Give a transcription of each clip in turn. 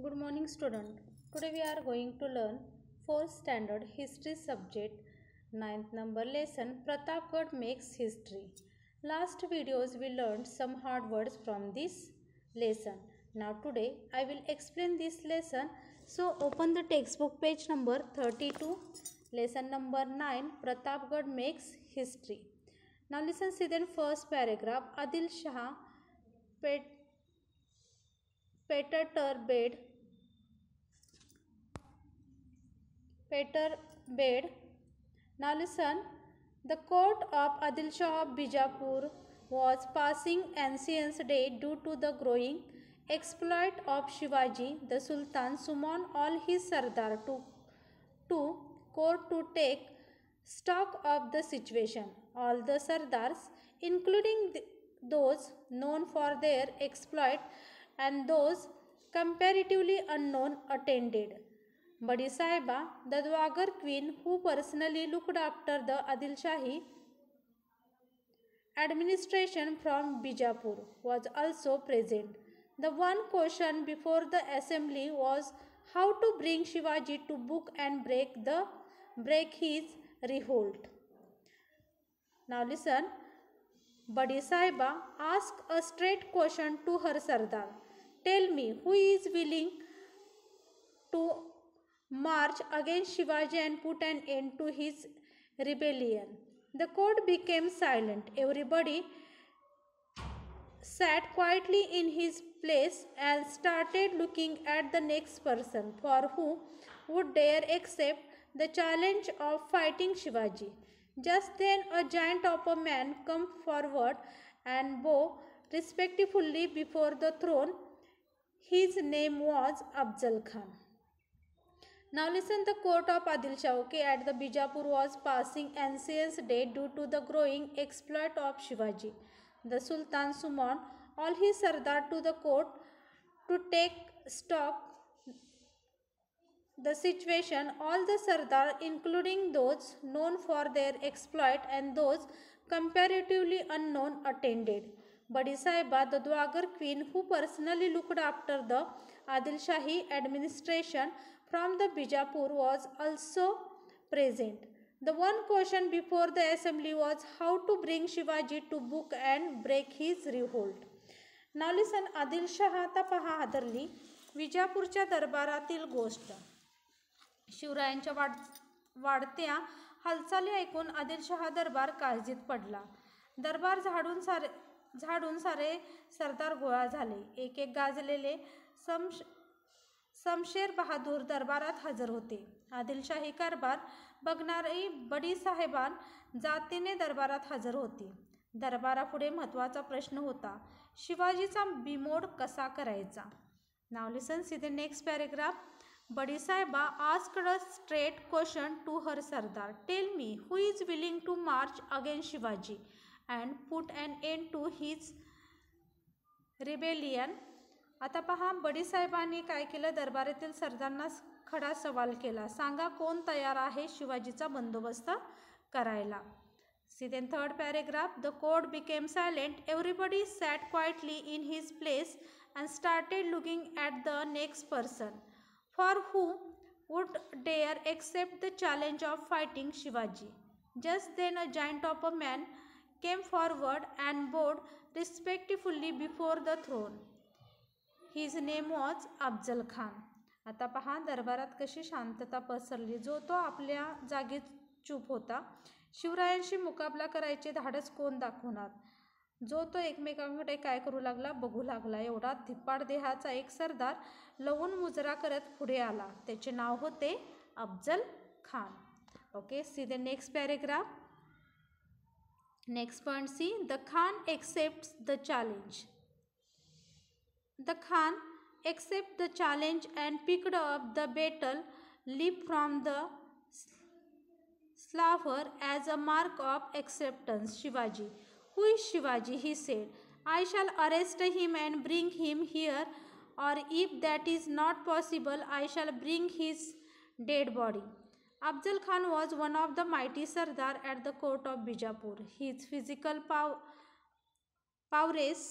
Good morning student. Today we are going to learn 4th standard history subject 9th number lesson Pratapgarh makes history. Last videos we learned some hard words from this lesson. Now today I will explain this lesson. So open the textbook page number 32, lesson number 9 Pratapgarh makes history. Now listen, see then first paragraph. Adil Shah perturbed Peter Bed. Now listen. The court of Adil Shah of Bijapur was passing ancient day due to the growing exploit of Shivaji. The Sultan summoned all his Sardar to court to take stock of the situation. All the Sardars, including those known for their exploit and those comparatively unknown, attended. Badi Sahiba, the Dwagar queen who personally looked after the Adil Shahi administration from Bijapur, was also present. The one question before the assembly was how to bring Shivaji to book and break his revolt. Now listen. Badi Sahiba asked a straight question to her Sardar. Tell me, who is willing to march against Shivaji and put an end to his rebellion? The court became silent. Everybody sat quietly in his place and started looking at the next person for who would dare accept the challenge of fighting Shivaji. Just then a giant of a man came forward and bowed respectfully before the throne. His name was Afzal Khan. Now listen, the court of Adil Shah at the Bijapur was passing ancient day due to the growing exploit of Shivaji. The Sultan summoned all his Sardar to the court to take stock the situation. All the Sardar, including those known for their exploit and those comparatively unknown, attended. Badi Sahiba, the Dwagar queen who personally looked after the Adil Shahi administration from the Bijapur, was also present. The one question before the assembly was how to bring Shivaji to book and break his revolt. Now listen, Adil Shah आता पहा हादरली. विजापूरच्या दरबारातील गोष्ट. शिवरायांच्या वाढत्या हालचाली ऐकून आदिलशहा दरबार काळजीत पडला. दरबार झाडून सारे सरदार गोळा झाले. एक एक गाजलेले शमशेर बहादूर दरबारात हजर होते. आदिलशाही कारभार बघणारी बडी साहेबान जातीने दरबारात हजर होती. दरबारापुढे महत्त्वाचा प्रश्न होता, शिवाजीचा बिमोड कसा करायचा. Now listen, see the next paragraph. Badi Sahiba asked a straight question to her Sardar. Tell me, who is willing to march against Shivaji and put an end to his rebellion? आता पहा, बडी साहेबांनी काय केलं, दरबारातील सरदारांना खडा सवाल केला. सांगा कोण तयार आहे शिवाजीचा बंदोबस्त करायला. See then third paragraph. The court became silent. Everybody sat quietly in his place and started looking at the next person for who would dare accept the challenge of fighting Shivaji. Just then a giant of a man came forward and bowed respectfully before the throne. His name was Afzal Khan. आता पहा, दरबारात कशी शांतता पसरली. जो तो आपल्या जागी चूप होता. शिवरायांशी मुकाबला करायचे धाडस कोण दाखवणार. जो तो एकमेकांकडे काय करू लागला, बघू लागला. एवढा धिप्पाड देहाचा एक सरदार लवून मुजरा करत पुढे आला. त्याचे नाव होते Afzal Khan. Okay, see the next paragraph. Next point C. The Khan accepts the challenge. The Khan accept the challenge and picked up the battle leap from the slaver as a mark of acceptance. Shivaji. Who is Shivaji? He said. I shall arrest him and bring him here, or if that is not possible, I shall bring his dead body. Afzal Khan was one of the mighty Sardar at the court of Bijapur. His physical prowess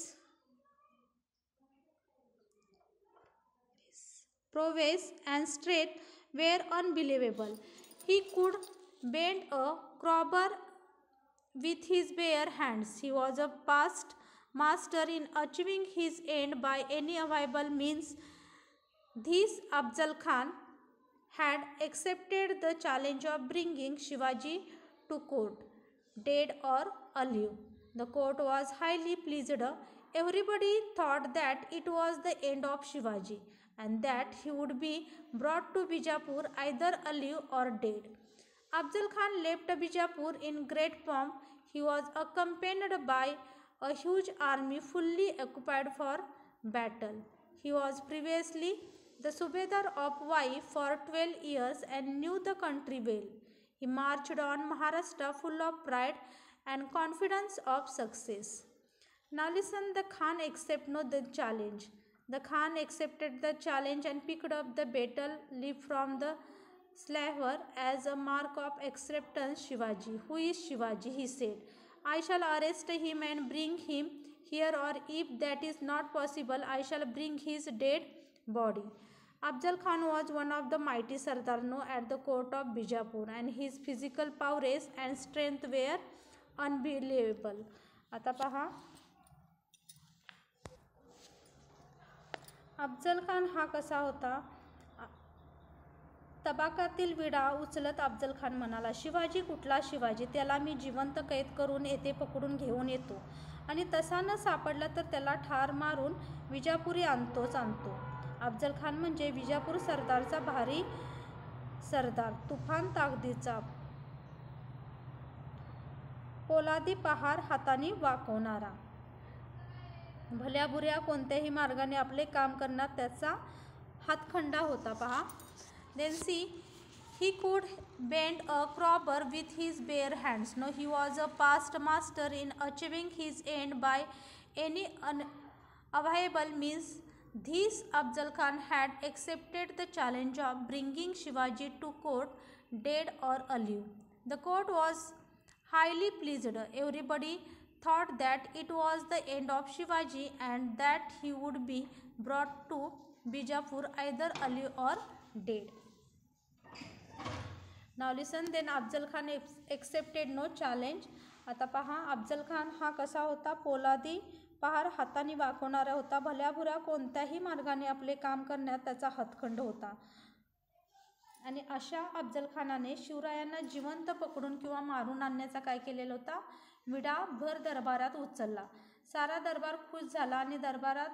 prowess, and strength were unbelievable. He could bend a crowbar with his bare hands. He was a past master in achieving his end by any available means. This Afzal Khan had accepted the challenge of bringing Shivaji to court, dead or alive. The court was highly pleased. Everybody thought that it was the end of Shivaji and that he would be brought to Bijapur either alive or dead. Afzal Khan left Bijapur in great pomp. He was accompanied by a huge army fully equipped for battle. He was previously the Subedar of Vai for 12 years and knew the country well. He marched on Maharashtra full of pride and confidence of success. Now listen, the Khan accepted no the challenge. The Khan accepted the challenge and picked up the battle leaf from the slaver as a mark of acceptance. Shivaji, who is Shivaji? He said, I shall arrest him and bring him here, or if that is not possible, I shall bring his dead body. Afzal Khan was one of the mighty Sardarno at the court of Bijapur, and his physical prowess and strength were unbelievable. आता पहा, अफजल खान हा कसा होता? तबाकातील विडा उचलत अफजल खान म्हणाला, शिवाजी कुठला शिवाजी? त्याला मी जिवंत कैद करून येथे पकडून घेऊन येतो आणि तसा न सापडला तर त्याला ठार मारून विजापुरी आणतोच आणतो. अफजल खान म्हणजे विजापूर सरदारचा भारी सरदार, तुफान ताकदीचा, पोलादी पहार हाताने वाकवणारा, भल्या बुऱ्या कोणत्याही मार्गाने आपले काम करण्यात त्याचा हातखंडा होता. पहा, then see, he could bend a crowbar with his bare hands. No, he was a past master in achieving his end by any unavailable means. This Afzal Khan had accepted the challenge of bringing Shivaji to court, dead or alive. The court was highly pleased. Everybody thought that it was the end of Shivaji and that he would be brought to Bijapur either alive or dead. Now listen, then Afzal Khan accepted no challenge. आता पहा, अफजल खान हा कसा होता? पोलादी पहार हाताने वाकवणारा होता, भल्याभुऱ्या कोणत्याही मार्गाने आपले काम करण्यात त्याचा हातखंड होता. आणि अशा अफजल खानाने शिवरायांना जिवंत पकडून किंवा मारून आणण्याचा काय केलेला होता? विडा भर दरबारात उचलला. सारा दरबार खुश झाला आणि दरबारात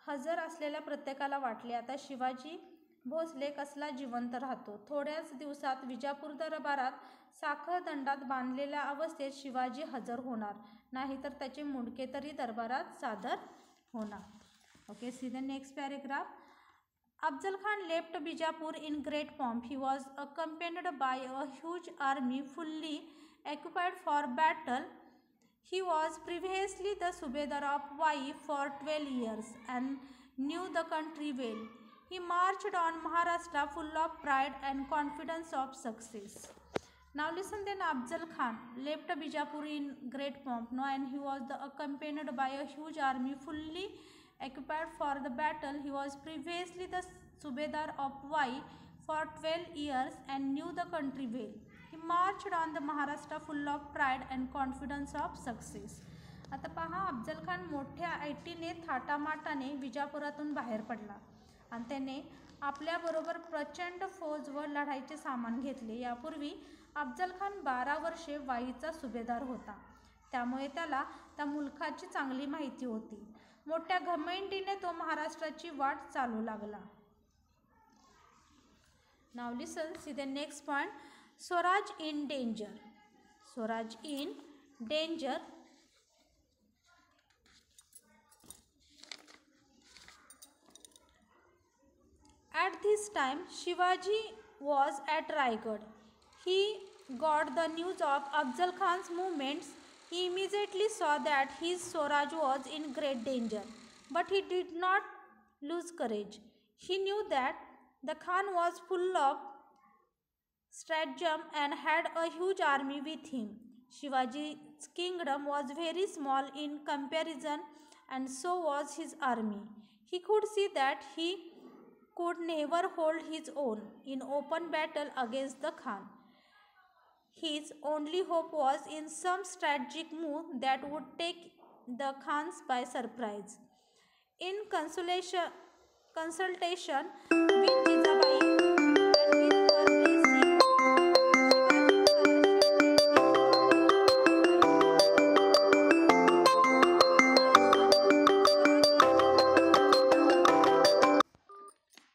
हजर असलेल्या प्रत्येकाला वाटले, आता शिवाजी भोसले कसला जिवंत राहतो. थोड्याच दिवसात विजापूर दरबारात साखर दंडात बांधलेल्या अवस्थेत शिवाजी हजर होणार, नाहीतर त्याचे मुंडके तरी दरबारात सादर होणार. Okay, see the next paragraph. Afzal Khan left Bijapur in great pomp. He was accompanied by a huge army fully equipped for battle. He was previously the Subedar of Vai for 12 years and knew the country well. He marched on Maharashtra full of pride and confidence of success. Now listen, then Afzal Khan left Bijapur in great pomp, no, and he was accompanied by a huge army fully equipped for the battle. He was previously the Subedar of Vai for 12 years and knew the country well. He marched on the Maharashtra full of pride and confidence of success. आता पहा, अफजल खान मोठ्या ऐटीने थाटामाटाने विजापुरातून बाहेर पडला आणि त्याने आपल्याबरोबर प्रचंड फौज व लढाईचे सामान घेतले. यापूर्वी अफजल खान 12 वर्षे वाईचा सुभेदार होता, त्यामुळे त्याला त्या मुलखाची चांगली माहिती होती. मोठ्या घमेंडीने तो महाराष्ट्राची वाट चालू लागला. Now listen, see the next point. Swaraj in danger. Swaraj in danger. At this time, Shivaji was at Raigad. He got the news of Afzal Khan's movements. He immediately saw that his Swaraj was in great danger, but he did not lose courage. He knew that the Khan was full of stratagem and had a huge army with him. Shivaji's kingdom was very small in comparison, and so was his army. He could see that he could never hold his own in open battle against the Khan. His only hope was in some strategic move that would take the Khans by surprise. In consultation with Jijabai and with her blessing,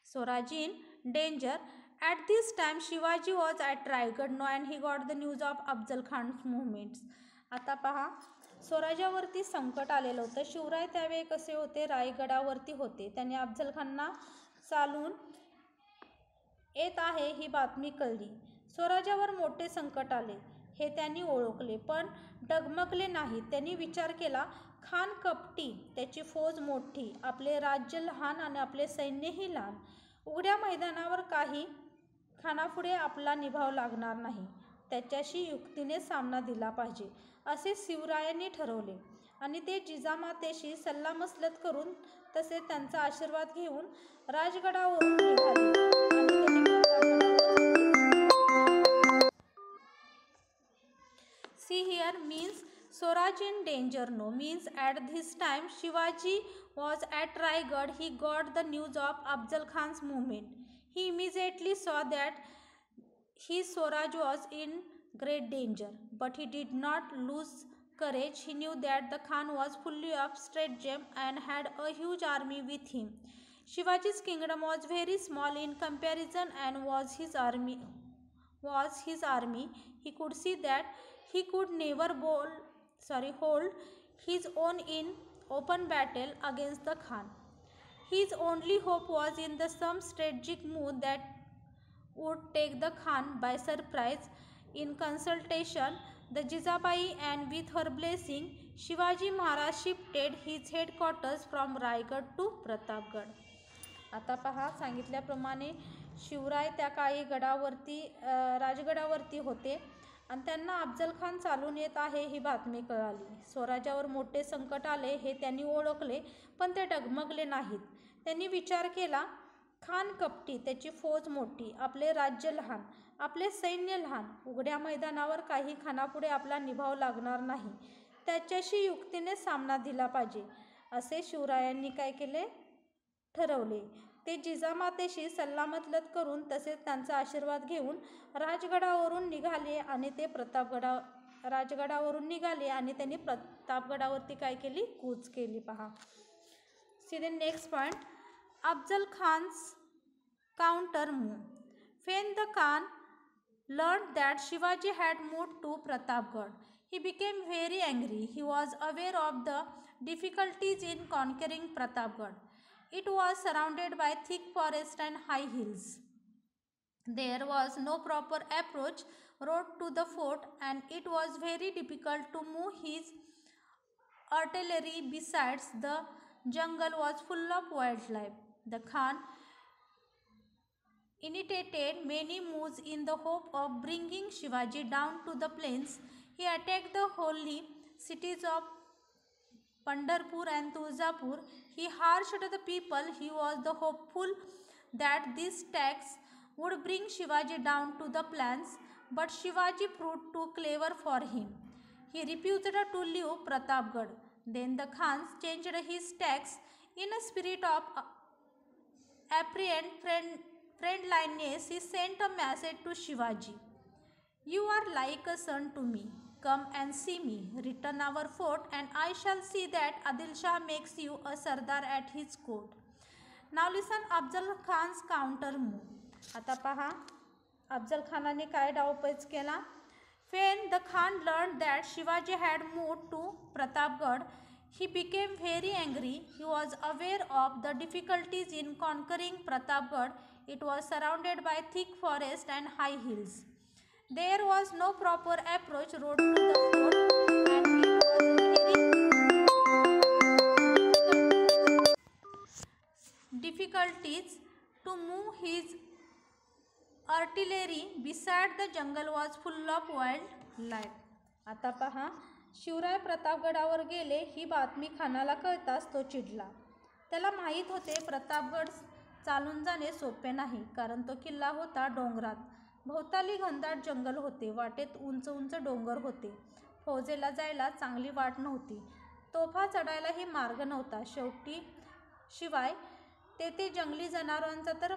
Swaraj in danger. At this time, Shivaji was at Raigad and he got the news of Afzal Khan's movements. आता पहा, स्वराज्यावरती संकट आलेलं होतं. शिवराय त्यावेळी कसे होते, रायगडावरती होते. त्यांनी अफजल खानना चालून येत आहे ही बातमी कळली. स्वराज्यावर मोठे संकट आले हे त्यांनी ओळखले, पण डगमगले नाही. त्यांनी विचार केला, खान कपटी, त्याची फौज मोठी, आपले राज्य लहान आणि आपले सैन्यही लहान. उघड्या मैदानावर काही खानापुढे आपला निभाव लागणार नाही. त्याच्याशी युक्तीने सामना दिला पाहिजे असे शिवरायांनी ठरवले आणि ते जिजामातेशी सल्लामसलत करून तसेच त्यांचा आशीर्वाद घेऊन राजगडावरून निघाले आणि त्यांनी See here means Swaraj in danger no means at this time Shivaji was at Raigad. He got the news of Afzal Khan's movement. He immediately saw that his Swaraj was in great danger, but he did not lose courage. He knew that the Khan was fully of stratagem and had a huge army with him. Shivaji's kingdom was very small in comparison and was his army. He could see that he could never hold his own in open battle against the Khan. His only hope was in some strategic move that would take the Khan by surprise. In consultation, the Jijabai and with her blessing, Shivaji Maharaj shifted his headquarters from Raigad to Pratapgad. आता पहा, सांगितल्याप्रमाणे शिवराय त्या काळी गडावरती राजगडावरती होते आणि त्यांना अफजल खान चालून येत आहे ही बातमी कळाली. स्वराज्यावर मोठे संकट आले हे त्यांनी ओळखले, पण ते डगमगले नाहीत. त्यांनी विचार केला, खान कपटी, त्याची फौज मोठी, आपले राज्य लहान, आपले सैन्य लहान, उघड्या मैदानावर काही खानापुढे आपला निभाव लागणार नाही. त्याच्याशी युक्तीने सामना दिला पाहिजे असे शिवरायांनी काय केले, ठरवले. ते जिजामातेशी सल्लामसलत करून तसेच त्यांचा आशीर्वाद घेऊन राजगडावरून निघाले आणि त्यांनी प्रतापगडावरती काय केली, कूच केली. पहा, see the next point, Afzal Khan's counter move. When the Khan learned that Shivaji had moved to Pratapgad, he became very angry. He was aware of the difficulties in conquering Pratapgad. It was surrounded by thick forest and high hills. There was no proper approach road to the fort and it was very difficult to move his artillery. Besides, the jungle was full of wildlife. The Khan initiated many moves in the hope of bringing Shivaji down to the plains. He attacked the holy cities of Pandharpur and Tuljapur. He harshed the people. He was the hopeful that these attacks would bring Shivaji down to the plains, but Shivaji proved too clever for him. He refused to leave Pratapgad. Then the Khan changed his tactics. In a spirit of apparent friendliness, he sent a message to Shivaji. You are like a son to me. Come and see me. Return our fort and I shall see that Adil Shah makes you a Sardar at his court. Now listen Afzal Khan's counter move. आता पहा, अफजल खानाने काय डावपेच केला. When the Khan learned that Shivaji had moved to Pratapgad, he became very angry. He was aware of the difficulties in conquering Pratapgad. It was surrounded by thick forest and high hills. There was no proper approach road to the fort and it was very difficulties to move his artillery. Beside, the jungle was full of wildlife. आता पहा, शिवराय प्रतापगडावर गेले ही बातमी खानाला कळताच तो चिडला. त्याला माहीत होते प्रतापगड चालून जाणे सोपे नाही, कारण तो किल्ला होता डोंगरात. भोवताली घनदाट जंगल होते. वाटेत उंच उंच डोंगर होते. फौजेला जायला चांगली वाट नव्हती. तोफा चढायलाही मार्ग नव्हता. शिवाय तेथे जंगली जनावरांचा तर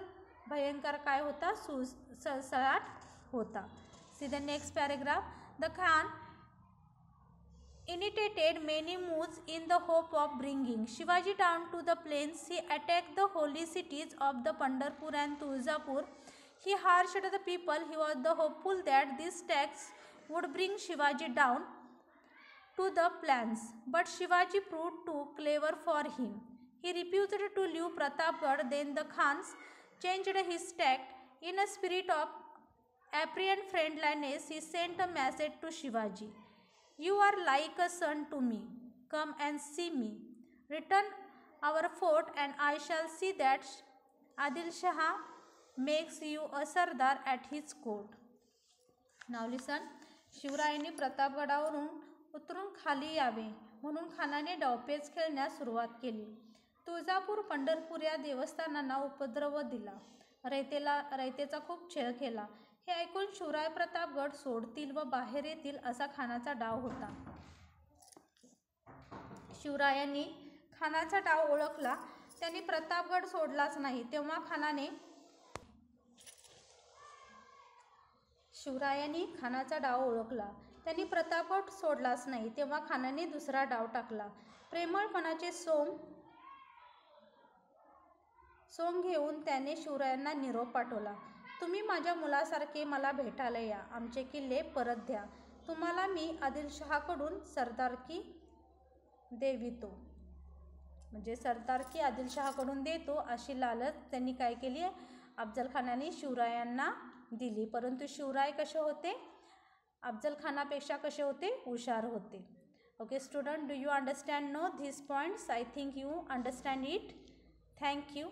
भयंकर काय होता, सळसळाट होता. सी the next paragraph. The Khan initiated many moves in the hope of bringing Shivaji down to the plains. He attacked the holy cities of the Pandharpur and Tulzapur. He harshed the people. He was the hopeful that these attacks would bring Shivaji down to the plains. But Shivaji proved too clever for him. He refused to leave Pratapgarh. Then the Khans changed his tact. In a spirit of apparent friendliness, he sent a message to Shivaji. You are like a son to me. Come and see me. Return our fort and I shall see that Adil Shah makes you a Sardar at his court. Now listen. शिवरायांनी प्रतापगडावरून उतरून खाली यावे म्हणून खानाने डावपेच खेळण्यास सुरुवात केली. तुळजापूर, पंढरपूर या देवस्थानांना उपद्रव दिला. रयतेचा खूप छळ केला. हे ऐकून शिवराय प्रतापगड सोडतील व बाहेर येतील असा खानाचा डाव होता. शिवरायांनी खानाचा डाव ओळखला. त्यांनी प्रतापगड सोडलाच नाही. तेव्हा खानाने दुसरा डाव टाकला. प्रेमळपणाचे सोंग घेऊन त्याने शिवरायांना निरोप पाठवला. तुम्ही माझ्या मुलासारखे मला भेटायला या. आमचे किल्ले परत द्या. तुम्हाला मी आदिलशहाकडून सरदारकी देवितो, म्हणजे सरदारकी आदिलशहाकडून देतो अशी लालच त्यांनी काय केली, अफजलखानाने शिवरायांना दिली. परंतु शिवराय कसे होते, अफजलखानापेक्षा कसे होते, हुशार होते. Okay student, do you understand no this points? I think you understand it. Thank you.